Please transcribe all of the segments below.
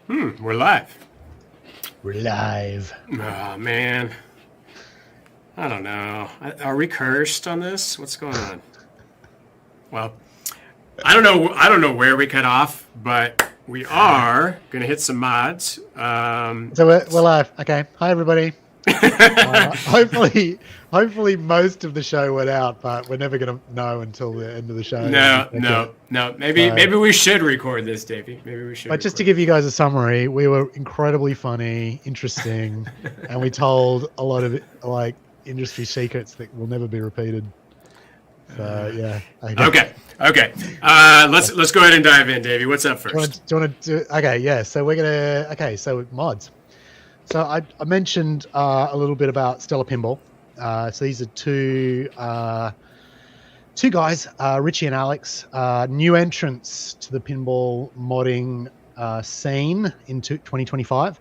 We're live. We're live. Oh man, I don't know. Are we cursed on this? What's going on? Well, I don't know. I don't know where we cut off, but we are gonna hit some mods. So we're live. Okay. Hi, everybody. Hopefully most of the show went out, but we're never going to know until the end of the show. No. Maybe we should record this, Davey. Maybe we should. But just to give you guys a summary, we were incredibly funny, interesting, and we told a lot of industry secrets that will never be repeated. So yeah. Okay. Let's go ahead and dive in, Davey. What's up first? Do you want to do? Okay. Yeah. So we're gonna. Okay. So mods. So I mentioned a little bit about Stellar Pinball. So these are two guys, Richie and Alex, new entrants to the pinball modding scene in 2025.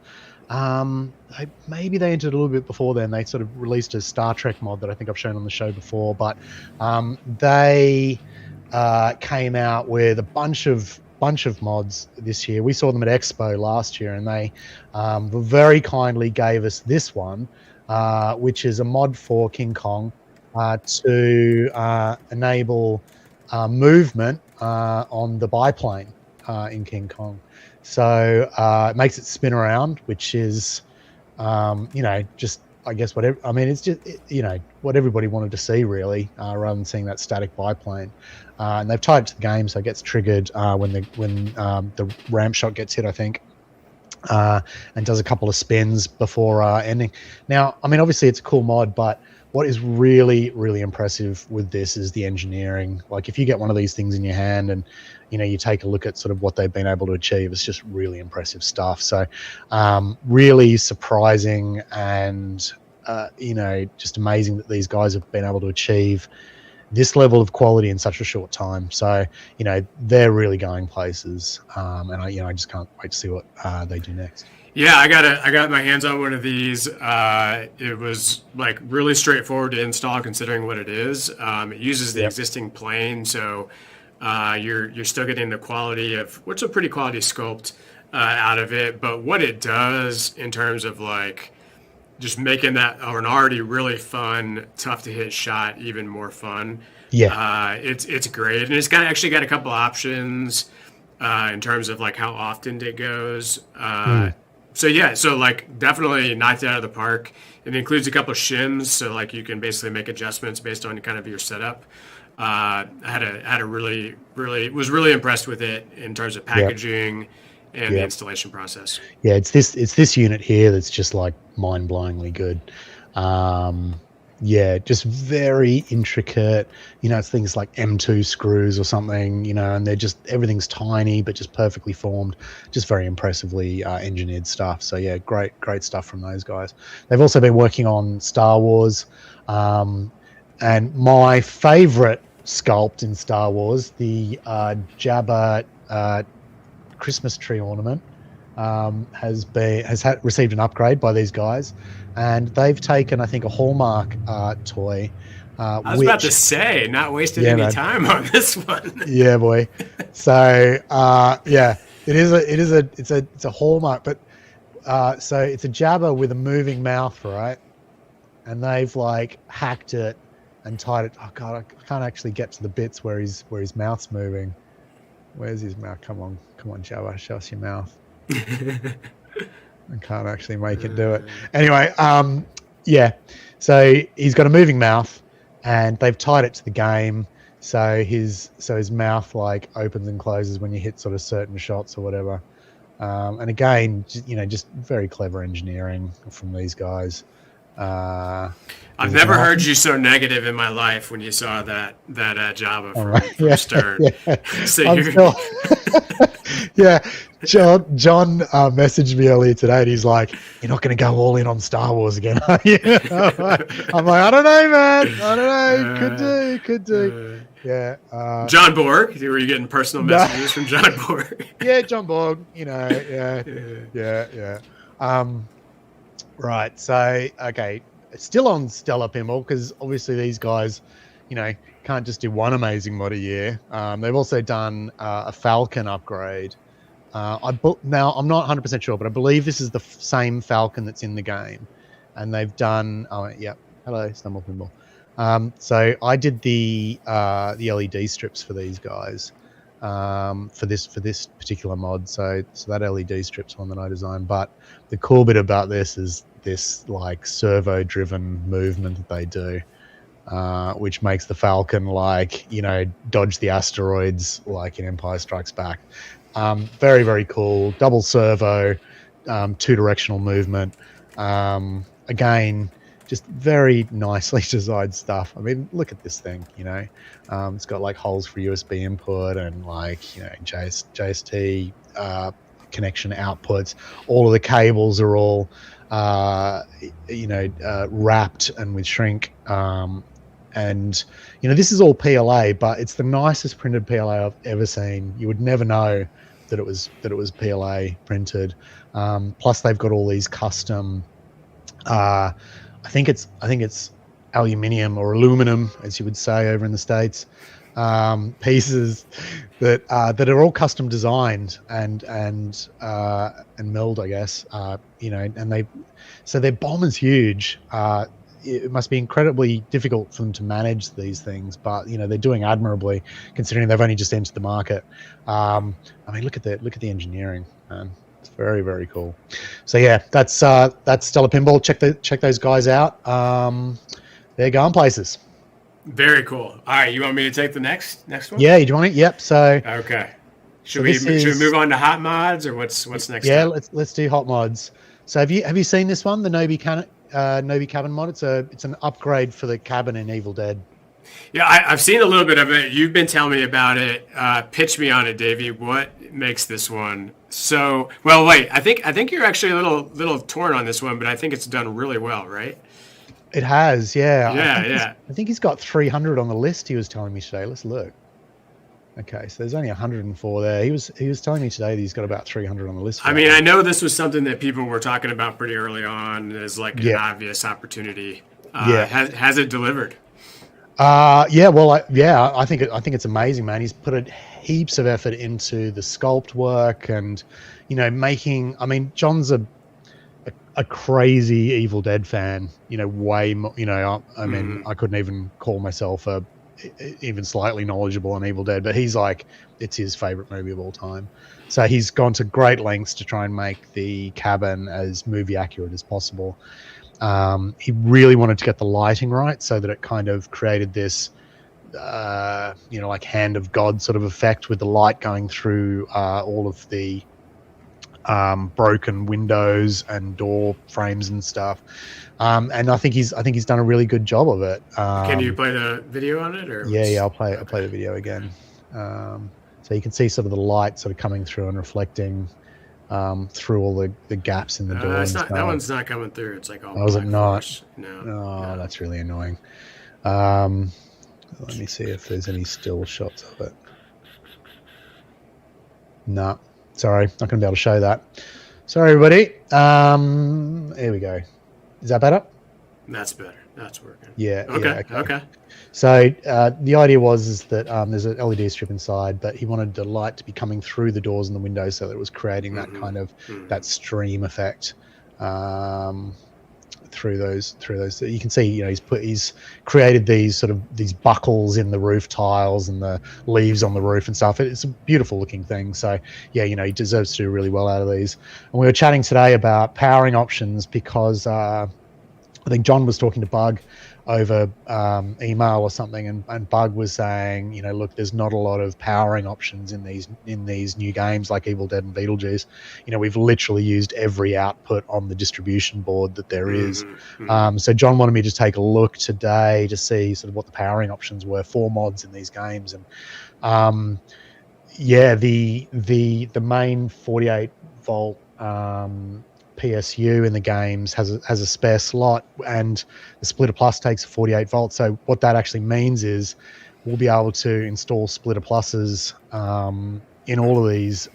Maybe they entered a little bit before then. They sort of released a Star Trek mod that I think I've shown on the show before, but they came out with a bunch of mods this year. We saw them at Expo last year, and they very kindly gave us this one, which is a mod for King Kong to enable movement on the biplane in King Kong. So it makes it spin around, which is, just I guess whatever. I mean, it's just what everybody wanted to see, really, rather than seeing that static biplane. And they've tied it to the game, so it gets triggered when the ramp shot gets hit, I think, and does a couple of spins before ending. Now, I mean, obviously it's a cool mod, but what is really, really impressive with this is the engineering. Like, if you get one of these things in your hand and you take a look at sort of what they've been able to achieve, it's just really impressive stuff. So really surprising and just amazing that these guys have been able to achieve this level of quality in such a short time. So they're really going places, and I just can't wait to see what they do next. Yeah, I got my hands on one of these. It was like really straightforward to install considering what it is. It uses the existing plane, so you're still getting the quality of what's a pretty quality sculpt out of it. But what it does in terms of like just making that or an already really fun, tough to hit shot even more fun. Yeah, it's great, and it's actually got a couple options in terms of like how often it goes. So like definitely knocked it out of the park. It includes a couple of shims, so like you can basically make adjustments based on kind of your setup. I was really impressed with it in terms of packaging and the installation process. Yeah, it's this unit here that's just like mind-blowingly good. Just very intricate. It's things like M2 screws or something, and they're just, everything's tiny but just perfectly formed, just very impressively engineered stuff. So yeah, great stuff from those guys. They've also been working on Star Wars, and my favorite sculpt in Star Wars, the Jabba Christmas tree ornament, has received an upgrade by these guys, and they've taken, I think, a Hallmark toy. I was about to say, not wasted any time on this one. Yeah, boy. So it's a Hallmark, but so it's a Jabba with a moving mouth, right? And they've like hacked it and tied it. Oh god, I can't actually get to the bits where his mouth's moving. Where's his mouth? Come on, Jabba, show us your mouth. I can't actually make it do it. Anyway, so he's got a moving mouth, and they've tied it to the game, so his mouth like opens and closes when you hit sort of certain shots or whatever. And again, just very clever engineering from these guys. I've never heard you so negative in my life when you saw that Java from Stern. John messaged me earlier today, and he's like, "You're not going to go all in on Star Wars again, are you?" I'm like, "I don't know, man. I don't know. Could do." Yeah. John Borg. Were you getting personal messages from John Borg? Yeah, John Borg. Yeah. Right. So, okay. Still on Stellar Pinball, because obviously these guys, can't just do one amazing mod a year. They've also done a Falcon upgrade, Now I'm not 100% sure, but I believe this is the same Falcon that's in the game, and they've done. Oh, yeah. Hello, Stumble Pinball. So I did the LED strips for these guys, for this particular mod. So that LED strips one that I designed. But the cool bit about this is this like servo driven movement that they do. Which makes the Falcon dodge the asteroids like in Empire Strikes Back. Very, very cool. Double servo, two-directional movement. Again, just very nicely designed stuff. I mean, look at this thing, it's got like holes for USB input and JST connection outputs. All of the cables are all wrapped and with shrink. And this is all PLA, but it's the nicest printed PLA I've ever seen. You would never know that it was PLA printed. Plus, they've got all these custom. I think it's aluminium or aluminum, as you would say over in the States. Pieces that are all custom designed and milled, I guess. And their bomb is huge. It must be incredibly difficult for them to manage these things, but they're doing admirably considering they've only just entered the market. I mean, look at the engineering, man. It's very, very cool. So yeah, that's Stellar Pinball. Check those guys out. They're going places. Very cool. All right, you want me to take the next one? Yeah, you want it? Yep. So okay. Should we move on to hot mods or what's next? Yeah, let's do hot mods. So have you seen this one, the Nobi cabin mod? It's an upgrade for the cabin in Evil Dead. Yeah, I've seen a little bit of it. You've been telling me about it. Pitch me on it, Davey. What makes this one so well? Wait, I think you're actually a little torn on this one, but I think it's done really well, right? It has, yeah. Yeah. I think he's got 300 on the list. He was telling me today. Let's look. Okay, so there's only 104 there. He was telling me today that he's got about 300 on the list. I mean, I know this was something that people were talking about pretty early on as like an obvious opportunity. Has it delivered? Yeah. Well, I think it's amazing, man. He's put heaps of effort into the sculpt work and making. I mean, John's a crazy Evil Dead fan. Way more. I mean, I couldn't even call myself even slightly knowledgeable on Evil Dead, but he's like, it's his favorite movie of all time. So he's gone to great lengths to try and make the cabin as movie accurate as possible. He really wanted to get the lighting right so that it kind of created this, like hand of God sort of effect with the light going through all of the broken windows and door frames and stuff. And I think he's done a really good job of it. Can you play the video on it? Or yeah, I'll play the video again. So you can see sort of the light sort of coming through and reflecting through all the gaps in the door. That one's not coming through. It's like all. Was it not? Force. No, that's really annoying. Let me see if there's any still shots of it. No, sorry, not going to be able to show that. Sorry, everybody. Here we go. Is that better? That's better. That's working. Yeah. Okay. So the idea was that there's an LED strip inside, but he wanted the light to be coming through the doors and the windows, so that it was creating that kind of that stream effect through those. So you can see, he's created these buckles in the roof tiles and the leaves on the roof and stuff. It's a beautiful looking thing. So yeah, he deserves to do really well out of these. And we were chatting today about powering options because I think John was talking to Bug over email or something, and Bug was saying, look, there's not a lot of powering options in these new games like Evil Dead and Beetlejuice. We've literally used every output on the distribution board that there is. So John wanted me to take a look today to see sort of what the powering options were for mods in these games, and the main 48 volt PSU in the games has a spare slot, and the Splitter Plus takes 48 volts. So what that actually means is we'll be able to install Splitter Pluses in all of these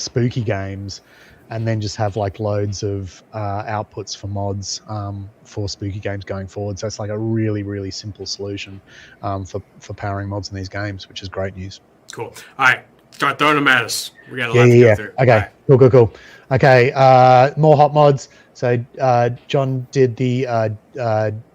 spooky games, and then just have like loads of outputs for mods for spooky games going forward. So it's like a really, really simple solution for powering mods in these games, which is great news. Cool. All right. Start throwing them at us. We got a Yeah, lot to yeah, go yeah. through. Okay, All right. cool. Okay, more hot mods. So John did the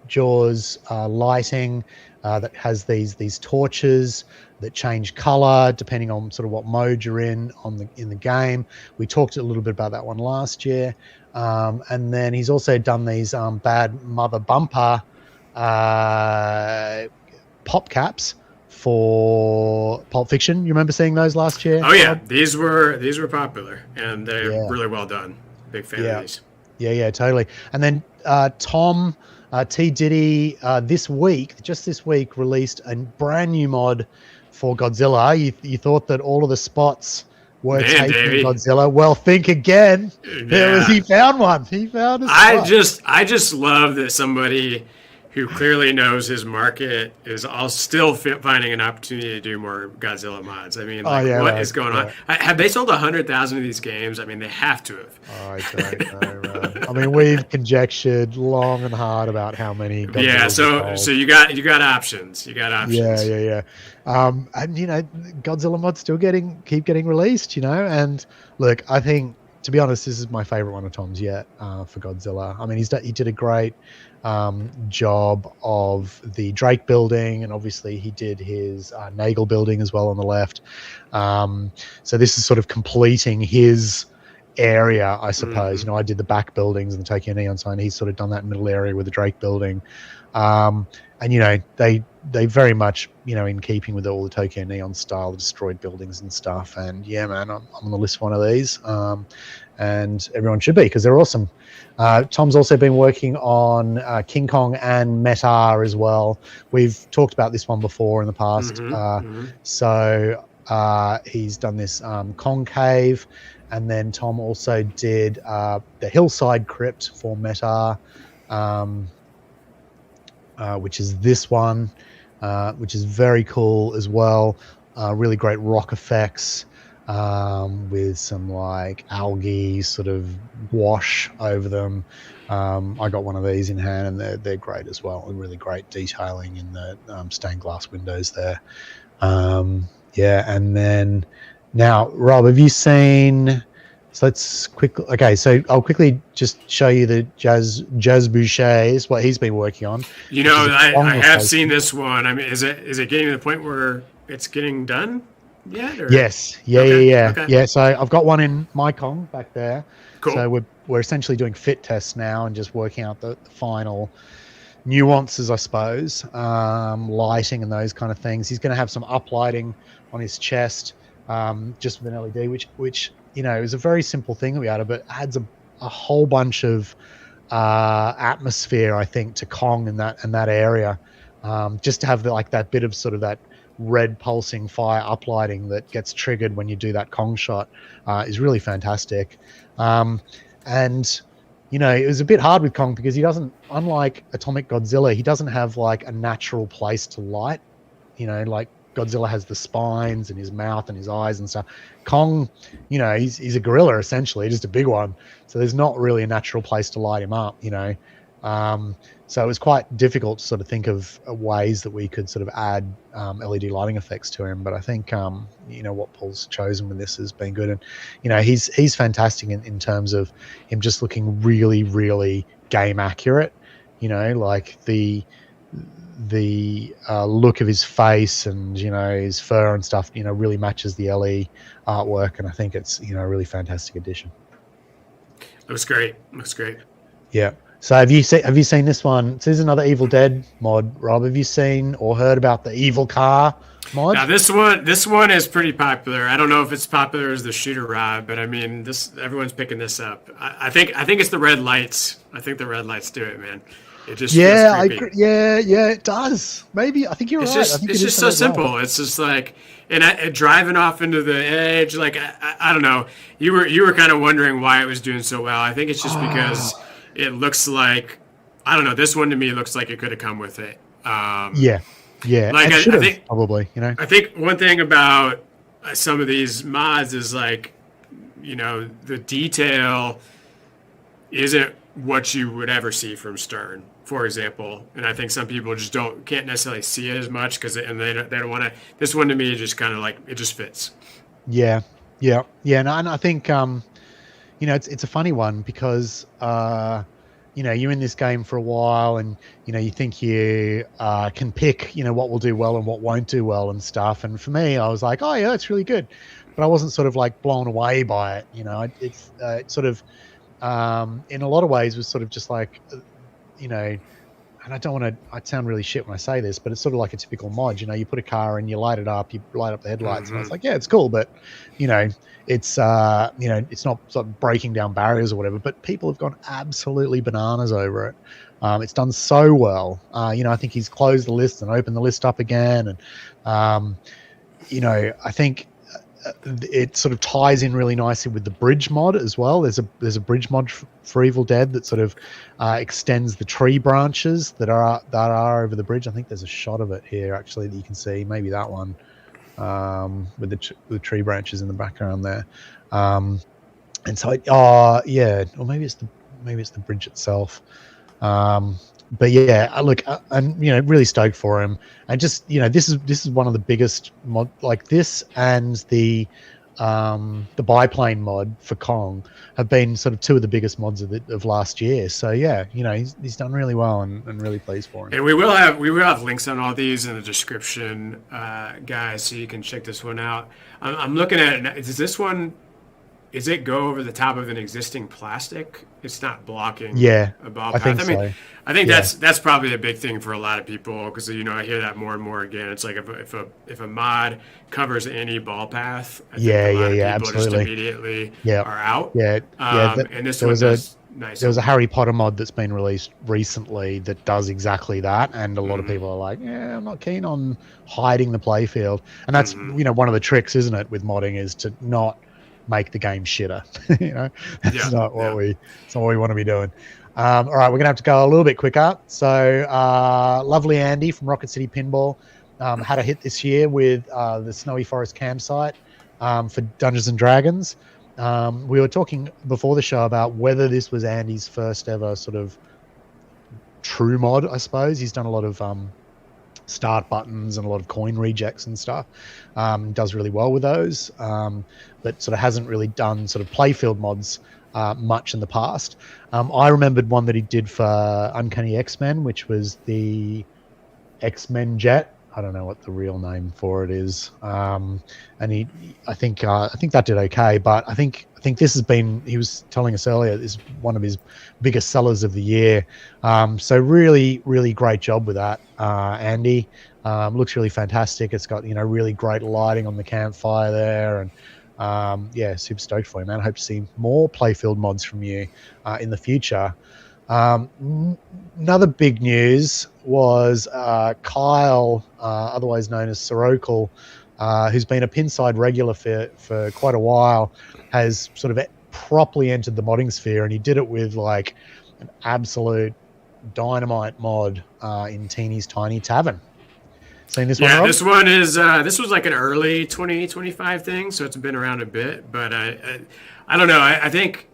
Jaws lighting that has these torches that change color depending on sort of what mode you're in the game. We talked a little bit about that one last year, and then he's also done these bad mother bumper pop caps for Pulp Fiction. You remember seeing those last year, Oh yeah, Rob? these were popular and they're Yeah, really well done. Big fan of yeah, these. yeah, totally. And then Tom T Diddy just this week, released a brand new mod for Godzilla. You thought that all of the spots were Man, taken in Davey. Godzilla. Well, think again. Yeah. He found one. He found a I spot. just I just love that somebody who clearly knows his market is all still finding an opportunity to do more Godzilla mods. I mean, Oh like, yeah, what man. is going on? Yeah. Have they sold 100,000 of these games? I mean, they have to I don't know, have. man. I mean, we've conjectured long and hard about how many Yeah, Godzillas are so sold. you got options. You got Yeah, options. yeah, yeah. And Godzilla mods still keep getting released, and look, I think, to be honest, this is my favorite one of Tom's yet, for Godzilla. I mean, he did a great job of the Drake building, and obviously he did his Nagel building as well on the left. So this is sort of completing his area, I suppose. Hmm. I did the back buildings and the Tokyo Neon sign. He's sort of done that middle area with the Drake building. And they very much, in keeping with all the Tokyo Neon style, the destroyed buildings and stuff. And yeah, man, I'm gonna list one of these, and everyone should be, because they're awesome. Tom's also been working on King Kong and Metar as well. We've talked about this one before in the past. Hmm. Hmm. So he's done this concave, and then Tom also did the hillside crypt for Metar. Which is this one, which is very cool as well. Really great rock effects, with some like algae sort of wash over them. I got one of these in hand, and they're great as well. Really great detailing in the stained glass windows there. Yeah, and then now, Rob, have you seen? So let's quickly. Okay, so I'll quickly just show you the Jazz Boucher's, what he's been working on, You which is know, a I Kong have seen replacement. this one. I mean, is it getting to the point where it's getting done yet? Or Yes, yeah, okay, yeah, yeah, okay, yeah. So I've got one in my Kong back there. cool. So we're essentially doing fit tests now and just working out the final nuances, I suppose, lighting and those kind of things. He's going to have some uplighting on his chest, just with an LED, which is a very simple thing that we added, but adds a whole bunch of atmosphere, I think, to Kong in that area. Just to have like that bit of sort of that red pulsing fire uplighting that gets triggered when you do that Kong shot is really fantastic. And it was a bit hard with Kong because he doesn't, unlike Atomic Godzilla, he doesn't have like a natural place to light. Like Godzilla has the spines and his mouth and his eyes and stuff. Kong, he's a gorilla essentially, just a big one. So there's not really a natural place to light him up. So it was quite difficult to sort of think of ways that we could sort of add LED lighting effects to him. But I think what Paul's chosen with this has been good, and he's fantastic in terms of him just looking really, really game accurate. Like the look of his face and his fur and stuff really matches the LE artwork, and I think it's a really fantastic addition. Looks great. Looks great. Yeah. So have you seen this one? So this is another Evil Dead mod. Rob, have you seen or heard about the Evil Car mod? Now this one is pretty popular. I don't know if it's popular as the shooter rod, but I mean everyone's picking this up. I think it's the red lights. I think the red lights do it, man. It just feels Yeah, I creepy. agree. Yeah, it does. Maybe I think you're It's right. I just think it's it is just the so red light. simple. It's just like driving off into the edge. Like I don't know. You were kind of wondering why it was doing so well. I think it's just because Oh, it looks like I don't know. This one to me looks like it could have come with it. yeah, Like and should I have think probably. I think one thing about some of these mods is like the detail isn't what you would ever see from Stern, for example. And I think some people just can't necessarily see it as much because they don't want to. This one to me just kind of like it just fits. Yeah, no, and I think it's a funny one because you're in this game for a while, and you think you can pick what will do well and what won't do well and stuff. And for me, I was like, oh yeah, it's really good, but I wasn't sort of like blown away by it. It's sort of in a lot of ways was sort of just like you know and I don't want to, I sound really shit when I say this, but it's sort of like a typical mod. You put a car in, you light it up, you light up the headlights, and it's like, yeah, it's cool, but you know, it's it's not sort of breaking down barriers or whatever. But people have gone absolutely bananas over it. It's done so well. I think he's closed the list and opened the list up again, and I think it sort of ties in really nicely with the bridge mod as well. There's a bridge mod for Evil Dead that sort of extends the tree branches that are over the bridge. I think there's a shot of it here actually that you can see. Maybe that one with the tree branches in the background there. And so, or maybe it's the bridge itself. But yeah, look, I'm really stoked for him, and just this is one of the biggest mod, like this and the biplane mod for Kong have been sort of two of the biggest mods of last year. So yeah, he's done really well, and really pleased for him. And we will have links on all these in the description, guys, so you can check this one out. I'm looking at it. Is it go over the top of an existing plastic? It's not blocking a ball path. I think that's probably a big thing for a lot of people, because I hear that more and more again. It's like if a mod covers any ball path, I think a lot of people absolutely just immediately are out. And this one does nice. There was a Harry Potter mod that's been released recently that does exactly that, and a lot of people are like, yeah, I'm not keen on hiding the playfield. And that's one of the tricks, isn't it, with modding, is to not make the game shitter. That's not what we want to be doing. All right, we're gonna have to go a little bit quicker. So lovely Andy from Rocket City Pinball had a hit this year with the Snowy Forest campsite for Dungeons and Dragons. We were talking before the show about whether this was Andy's first ever sort of true mod. I suppose he's done a lot of start buttons and a lot of coin rejects and stuff. Does really well with those, but sort of hasn't really done sort of playfield mods much in the past. I remembered one that he did for Uncanny X-Men, which was the X-Men Jet. I don't know what the real name for it is. And I think that did okay, but I think this has been, he was telling us earlier, this is one of his biggest sellers of the year. So really, really great job with that, Andy. Looks really fantastic. It's got, really great lighting on the campfire there, and super stoked for you, man. I hope to see more playfield mods from you in the future. Another big news was Kyle, otherwise known as Sorokal, who's been a Pinside regular for quite a while, has sort of properly entered the modding sphere, and he did it with like an absolute dynamite mod in Teeny's Tiny Tavern. Seen this one, Rob? This one is this was like an early 2025 thing, so it's been around a bit, but I don't know. I think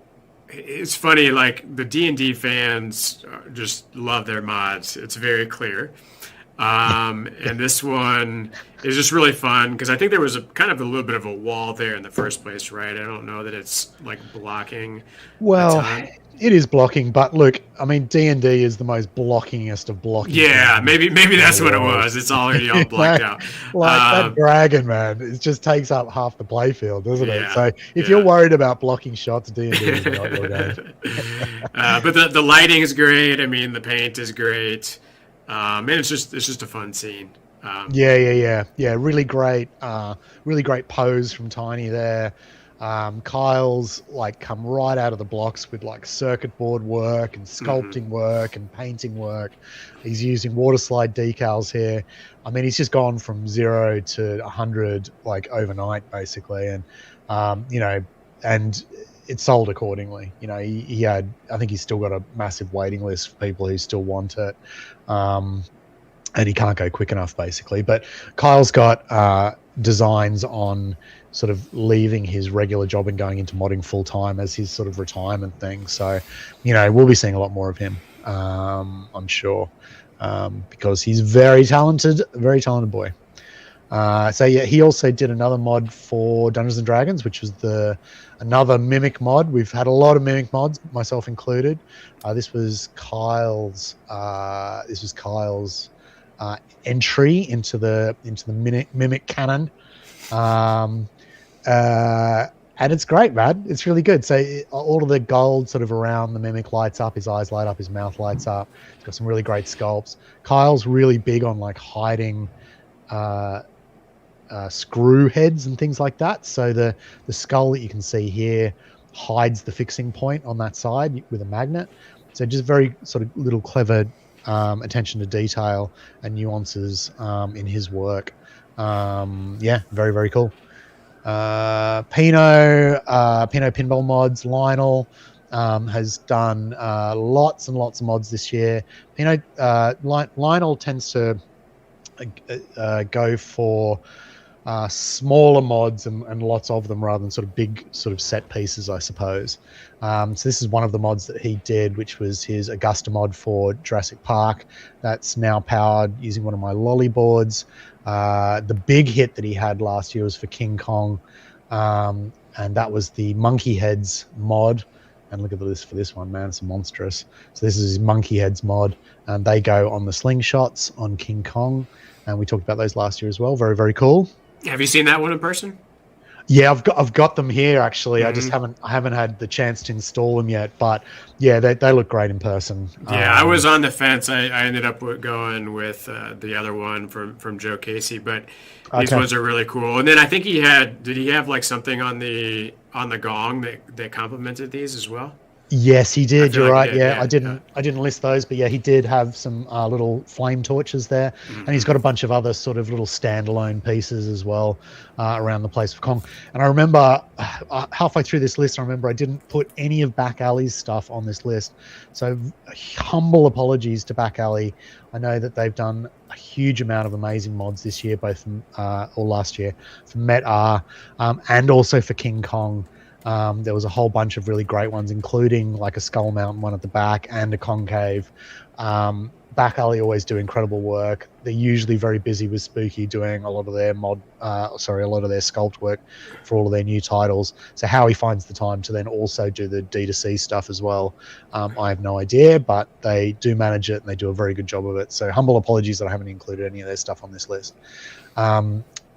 it's funny, like the D&D fans just love their mods. It's very clear. And this one is just really fun because I think there was a kind of a little bit of a wall there in the first place, right? I don't know that it's like blocking. Well, it is blocking, but look, I mean, D&D is the most blockingest of blocking. Yeah, maybe that's what it was. It's already all blocked out. That dragon, man, it just takes up half the playfield, doesn't it? So if you're worried about blocking shots, D&D is not your game. But the lighting is great. I mean, the paint is great. And it's just a fun scene. Really great pose from Tiny there. Kyle's like come right out of the blocks with like circuit board work and sculpting work and painting work. He's using water slide decals here. I mean, he's just gone from 0 to 100 like overnight basically, and and it sold accordingly. He had, I think he's still got a massive waiting list for people who still want it. And he can't go quick enough basically, but Kyle's got designs on sort of leaving his regular job and going into modding full time as his sort of retirement thing. So, we'll be seeing a lot more of him, I'm sure, because he's very talented boy. So yeah, he also did another mod for Dungeons and Dragons, which was another Mimic mod. We've had a lot of Mimic mods, myself included. This was Kyle's. Entry into the Mimic canon, and it's great, man. It's really good. So all of the gold sort of around the Mimic lights up. His eyes light up. His mouth lights up. He's got some really great sculpts. Kyle's really big on like hiding screw heads and things like that. So the skull that you can see here hides the fixing point on that side with a magnet. So just very sort of little clever attention to detail and nuances in his work. Yeah, very, very cool. Pino Pinball mods. Lionel has done lots and lots of mods this year. Lionel tends to go for smaller mods and lots of them rather than sort of big sort of set pieces, I suppose. So this is one of the mods that he did, which was his Augusta mod for Jurassic Park. That's now powered using one of my lolly boards. The big hit that he had last year was for King Kong, and that was the Monkey Heads mod. And look at the list for this one, man. It's monstrous. So this is his Monkey Heads mod, and they go on the slingshots on King Kong. And we talked about those last year as well. Very, very cool. Have you seen that one in person? Yeah, I've got them here actually. I just haven't had the chance to install them yet, but yeah, they look great in person. Yeah, I was on the fence. I ended up going with the other one from Joe Casey, but these ones are really cool. And then I think did he have like something on the gong that complemented these as well? Yes, he did. You're right. Yeah, I didn't list those, but yeah, he did have some little flame torches there, and he's got a bunch of other sort of little standalone pieces as well around the place of Kong. And I remember halfway through this list, I didn't put any of Back Alley's stuff on this list, so humble apologies to Back Alley. I know that they've done a huge amount of amazing mods this year, both from or last year for Met R and also for King Kong. There was a whole bunch of really great ones, including like a skull mountain one at the back and a concave. Back Alley always do incredible work. They're usually very busy with Spooky doing a lot of their sculpt work for all of their new titles. So how he finds the time to then also do the D2C stuff as well, I have no idea, but they do manage it and they do a very good job of it. So humble apologies that I haven't included any of their stuff on this list.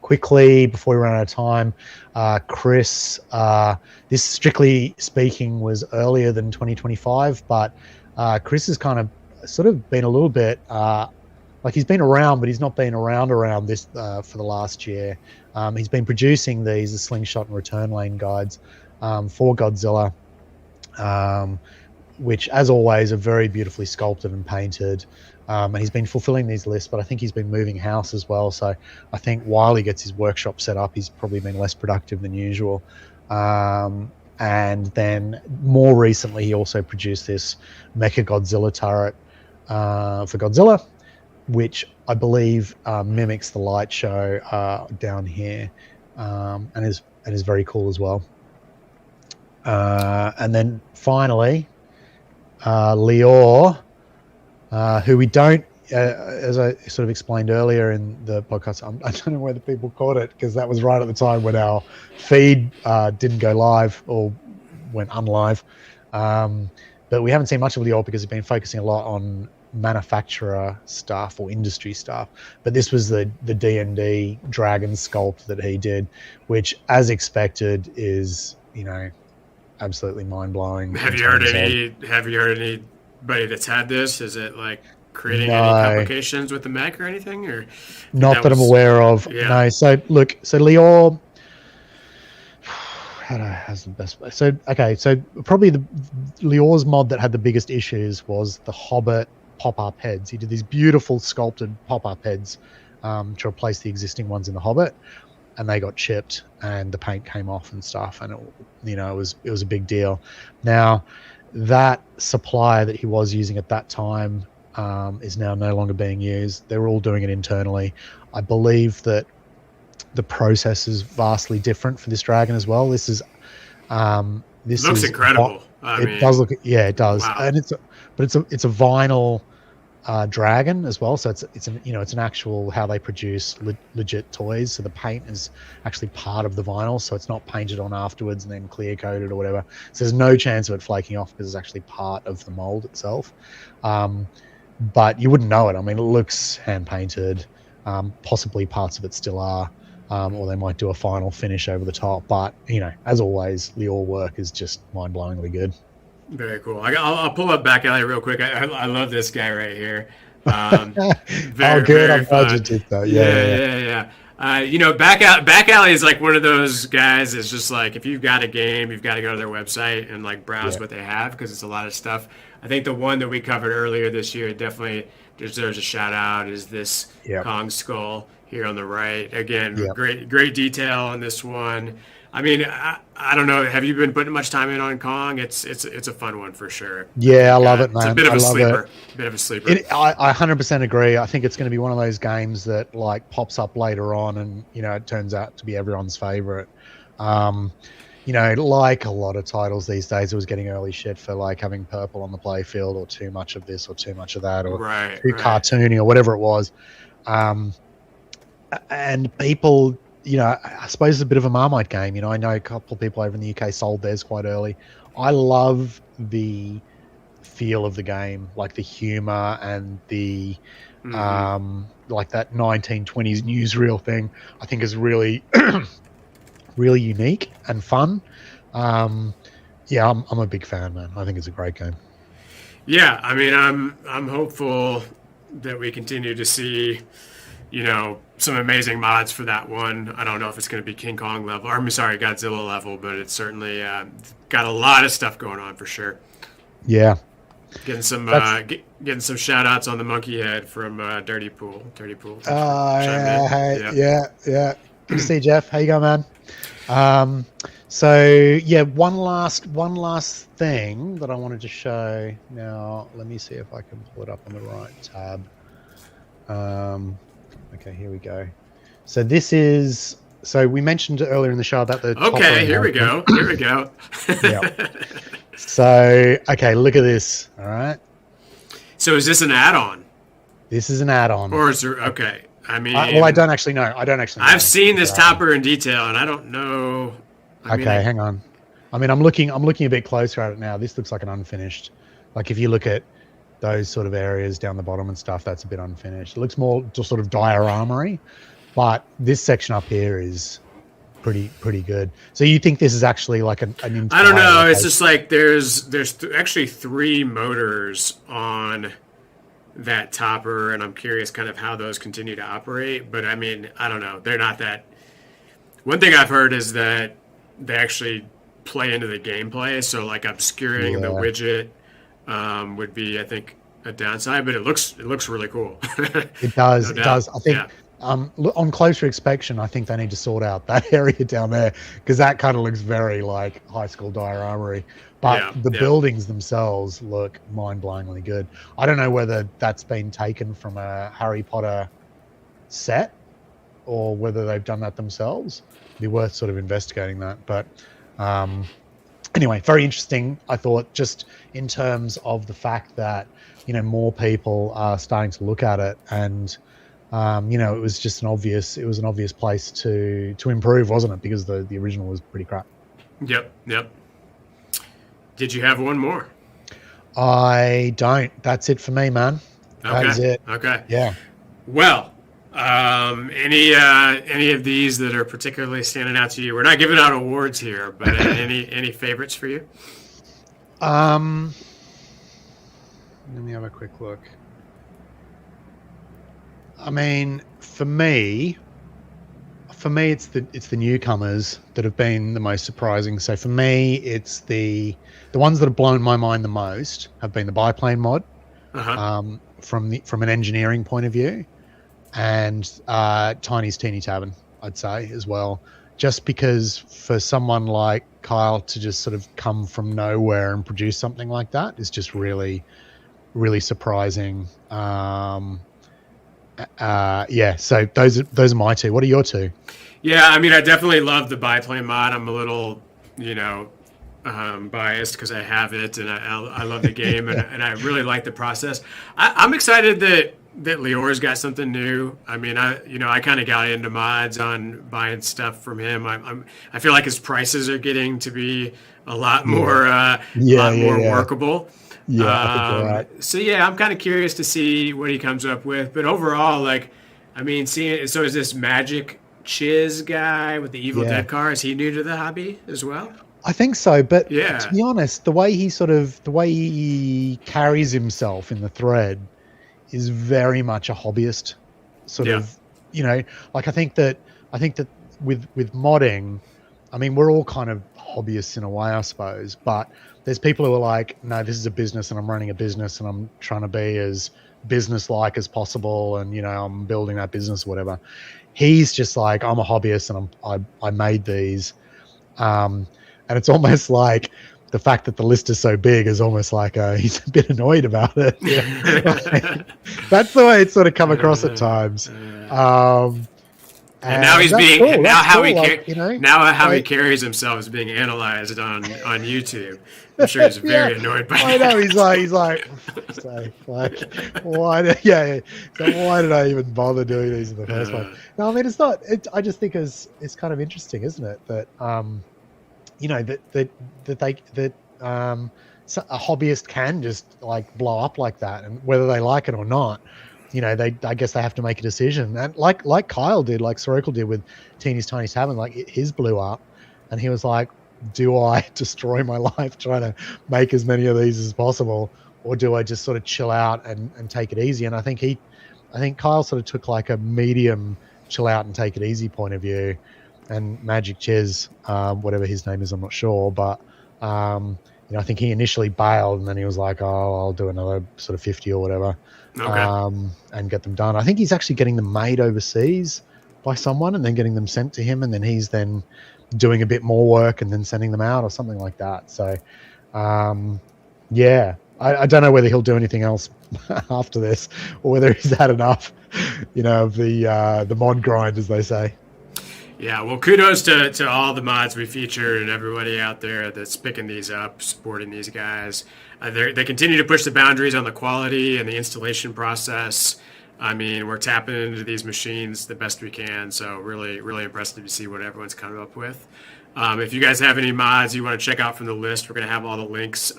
Quickly, before we run out of time, Chris, this strictly speaking was earlier than 2025, but Chris has kind of sort of been a little bit like he's been around, but he's not been around this for the last year. He's been producing the slingshot and return lane guides for Godzilla, which, as always, are very beautifully sculpted and painted. And he's been fulfilling these lists, but I think he's been moving house as well. So I think while he gets his workshop set up, he's probably been less productive than usual. And then more recently, he also produced this Mecha Godzilla turret for Godzilla, which I believe mimics the light show down here, and is very cool as well. And then finally, Leor, who we don't, as I sort of explained earlier in the podcast, I don't know whether people caught it because that was right at the time when our feed didn't go live or went unlive. But we haven't seen much of Leor because he's been focusing a lot on manufacturer stuff or industry stuff. But this was the D&D dragon sculpt that he did, which, as expected, is, absolutely mind-blowing. Have you heard anybody that's had this? Is it like creating any complications with the mech or anything? Or not that I'm aware of. Yeah. No. So Leor has the best. So probably the Leor's mod that had the biggest issues was the Hobbit pop-up heads. He did these beautiful sculpted pop-up heads to replace the existing ones in the Hobbit, and they got chipped and the paint came off and stuff, and it was a big deal. Now, that supplier that he was using at that time is now no longer being used. They're all doing it internally. I believe that the process is vastly different for this dragon as well. This looks incredible. It does look, yeah, it does. Wow. And it's a vinyl dragon as well. So it's an actual how they produce legit toys. So the paint is actually part of the vinyl, so it's not painted on afterwards and then clear coated or whatever. So there's no chance of it flaking off because it's actually part of the mold itself. But you wouldn't know it. I mean, it looks hand painted. Possibly parts of it still are. Or they might do a final finish over the top. But, as always, Leor work is just mind-blowingly good. Very cool. I'll pull up Back Alley real quick. I love this guy right here. Very, good. I'm glad you did that. Yeah. Back Alley is like one of those guys that's just like, if you've got a game, you've got to go to their website and like browse what they have because it's a lot of stuff. I think the one that we covered earlier this year definitely deserves a shout out is this Kong skull here on the right. Again, great detail on this one. I mean, I don't know. Have you been putting much time in on Kong? It's a fun one for sure. Yeah, I love it, man. It's a bit of a sleeper. I 100% agree. I think it's going to be one of those games that like pops up later on, and it turns out to be everyone's favorite. Like a lot of titles these days, it was getting early shit for like having purple on the playfield or too much of this or too much of that or too cartoony or whatever it was. And people. I suppose it's a bit of a Marmite game. I know a couple of people over in the UK sold theirs quite early. I love the feel of the game, like the humor and the like that 1920s newsreel thing. I think is really, really unique and fun. I'm a big fan, man. I think it's a great game. Yeah, I mean, I'm hopeful that we continue to see, some amazing mods for that one. I don't know if it's going to be King Kong level, or Godzilla level, but it's certainly got a lot of stuff going on for sure. Yeah. Getting some shout outs on the monkey head from Dirty Pool. Yeah. Good to see you, Jeff. How you going, man? One last thing that I wanted to show. Now, let me see if I can pull it up on the right tab. Okay, here we go. So we mentioned earlier in the show about the... Okay, here we go. Yeah. So, okay, look at this. All right. So is this an add-on? This is an add-on. Or is there... Okay. I mean... I don't actually know. I've seen this topper in detail, and I don't know... hang on. I mean, I'm looking a bit closer at it now. This looks like an unfinished... Like, if you look at those sort of areas down the bottom and stuff, that's a bit unfinished. It looks more just sort of dioramery, but this section up here is pretty good. So you think this is actually like an entire... I don't know. It's just like there's actually 3 motors on that topper, and I'm curious kind of how those continue to operate. But I mean, I don't know. They're not that... One thing I've heard is that they actually play into the gameplay, so like obscuring the widget would be, I think, a downside, but it looks really cool. It does. It does. I think on closer inspection, I think they need to sort out that area down there because that kind of looks very like high school dioramery. But the buildings themselves look mind-blowingly good. I don't know whether that's been taken from a Harry Potter set or whether they've done that themselves. It'd be worth sort of investigating that. But anyway, very interesting, I thought, just in terms of the fact that, more people are starting to look at it and, it was just an obvious place to improve, wasn't it? Because the original was pretty crap. Yep. Did you have one more? I don't. That's it for me, man. That is it. Okay. Yeah. Well, any of these that are particularly standing out to you? We're not giving out awards here, but any favorites for you? Let me have a quick look. I mean, for me, it's the newcomers that have been the most surprising. So for me, it's the ones that have blown my mind the most have been the biplane mod, from an engineering point of view, and Tiny's Teeny Tavern, I'd say as well. Just because for someone like Kyle to just sort of come from nowhere and produce something like that is just really, really surprising. So those are my 2. What are your 2? Yeah, I mean, I definitely love the biplane mod. I'm a little, biased because I have it and I love the game and I really like the process. I'm excited that Leor's got something new. I mean, I kind of got into mods on buying stuff from him. I feel like his prices are getting to be a lot more workable. Yeah, I think you're right. So yeah, I'm kind of curious to see what he comes up with. But overall, like, I mean, seeing so is this Magic Chiz guy with the Evil Yeah. Dead car? Is he new to the hobby as well? I think so, but to Yeah, be honest, the way he carries himself in the thread is very much a hobbyist sort yeah, of, like I think that with modding, I mean, we're all kind of hobbyists in a way, I suppose, but there's people who are like, no, this is a business and I'm running a business and I'm trying to be as business-like as possible and, I'm building that business or whatever. He's just like, I'm a hobbyist and I made these. Um, and it's almost like the fact that the list is so big is almost like he's a bit annoyed about it. Like, that's the way it's sort of come across at times. and now he's that's being cool. and now That's how cool. he Like, now how he like, carries himself is being analyzed on YouTube. I'm sure he's very annoyed by I that. know he's like, so, like, why? So why did I even bother doing these in the first place? No, I mean it's not. I just think it's kind of interesting, isn't it? That so a hobbyist can just like blow up like that, and whether they like it or not, I guess they have to make a decision. And like Kyle did, like Sorokel did with Teeny's Tiny Tavern, like his blew up, and he was like, do I destroy my life trying to make as many of these as possible, or do I just sort of chill out and take it easy? And I think Kyle sort of took like a medium chill out and take it easy point of view, and Magic Ches, whatever his name is, I'm not sure, but I think he initially bailed and then he was like, oh, I'll do another sort of 50 or whatever, and get them done. I think he's actually getting them made overseas by someone and then getting them sent to him, and then he's then doing a bit more work and then sending them out or something like that. So I don't know whether he'll do anything else after this or whether he's had enough of the mod grind, as they say. Yeah, well, kudos to all the mods we featured and everybody out there that's picking these up, supporting these guys. They continue to push the boundaries on the quality and the installation process. I mean, we're tapping into these machines the best we can, so really, really impressive to see what everyone's coming up with. If you guys have any mods you want to check out from the list, we're going to have all the links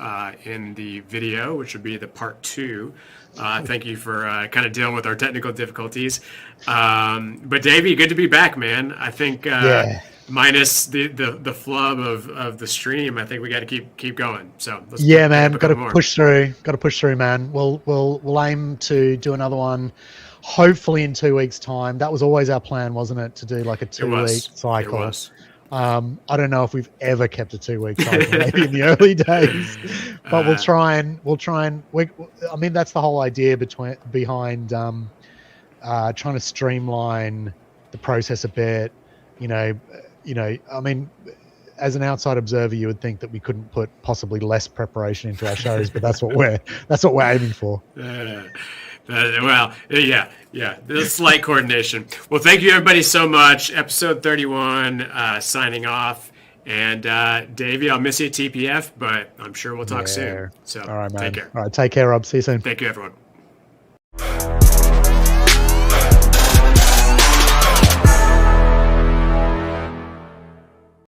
in the video, which would be the part 2. Thank you for kind of dealing with our technical difficulties. But Davey, good to be back, man. I think minus the flub of the stream, I think we got to keep going. So man, got to push through, man. We'll aim to do another one, hopefully in 2 weeks' time. That was always our plan, wasn't it, to do like a 2-week cycle? It was. I don't know if we've ever kept a 2-week cycle, maybe in the early days, but we'll try and. I mean, that's the whole idea behind trying to streamline the process a bit. I mean, as an outside observer, you would think that we couldn't put possibly less preparation into our shows, but that's what we're aiming for. The slight coordination. Well, thank you everybody so much. Episode 31, signing off. And Davey, I'll miss you at TPF, but I'm sure we'll talk soon. So all right, man. take care. All right, take care, Rob. See you soon. Thank you, everyone.